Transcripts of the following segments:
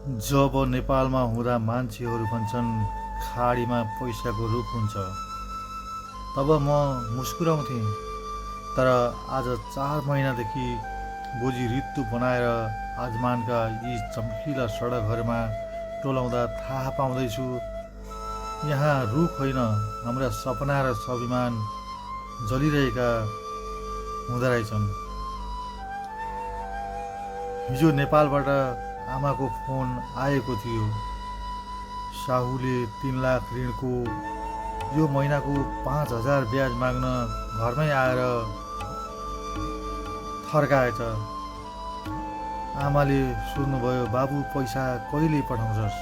जब नेपालमा हुँदा मान्छेहरू भन्छन् खाडीमा पैसाको रूप हुन्छ, तब म मुस्कुराउँथेँ। तर आज 4 महिनादेखि बोझी ऋतु बनाएर आजमानका यी चम्किला सडकहरूमा टोलाउँदा थाहा पाउँदैछु, यहाँ रुख होइन, हाम्रा सपना र स्वाभिमान जलिरहेका हुँदो रहेछन्। हिजो नेपालबाट आमाको फोन आएको थियो। साहुले 3 लाख ऋणको यो महिनाको 5,000 ब्याज माग्न घरमै आएर थर्काएछ। आमाले सोध्नुभयो, बाबु पैसा कहिले पठाउँछस्?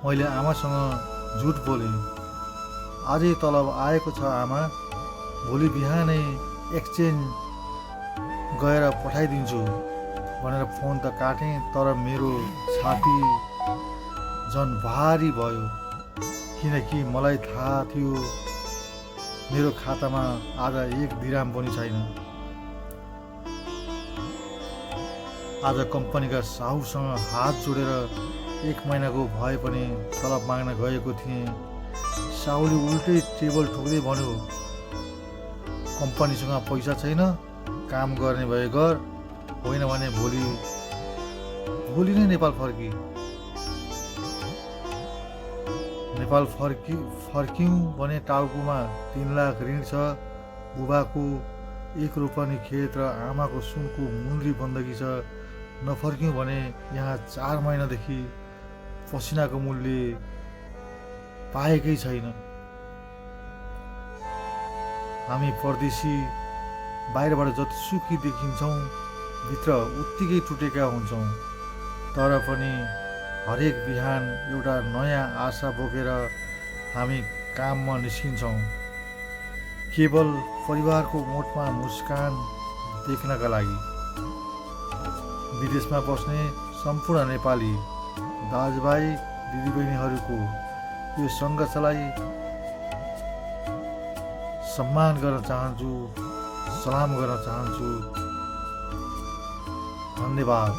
मैले आमासँग झुट बोलेँ। आजै तलब आएको छ आमा, भोलि बिहानै एक्सचेन्ज गएर पठाइदिन्छु भनेर फोन त काटेँ, तर मेरो छाती झन् भारी भयो, किनकि मलाई थाहा थियो मेरो खातामा आज 1 दिराम पनि छैन। आज कम्पनीका साहुसँग हात जोडेर 1 महिनाको भए पनि तलब माग्न गएको थिएँ। साहुले उल्टै टेबल ठोक्दै भन्यो, कम्पनीसँग पैसा छैन, काम गर्ने भए गर, होइन भने भोलि नै नेपाल फर्क्यौँ भने टाउकोमा 3 लाख ऋण छ, बुबाको 1 रोपनी खेत र आमाको सुनको मुन्द्री बन्दकी छ। नफर्क्यौँ भने यहाँ 4 महिनादेखि पसिनाको मूल्य पाएकै छैन। हामी परदेशी बाहिरबाट जतिसुकै देखिन्छौँ, भित्र उत्तिकै टुटेका हुन्छौँ। तर पनि हरेक बिहान एउटा नयाँ आशा बोकेर हामी काममा निस्किन्छौँ, केवल परिवारको मोटमा मुस्कान देख्नका लागि। विदेशमा बस्ने सम्पूर्ण नेपाली दाजुभाइ दिदीबहिनीहरूको यो सङ्घर्षलाई सम्मान गर्न चाहन्छु, सलाम गर्न चाहन्छु। धन्यवाद।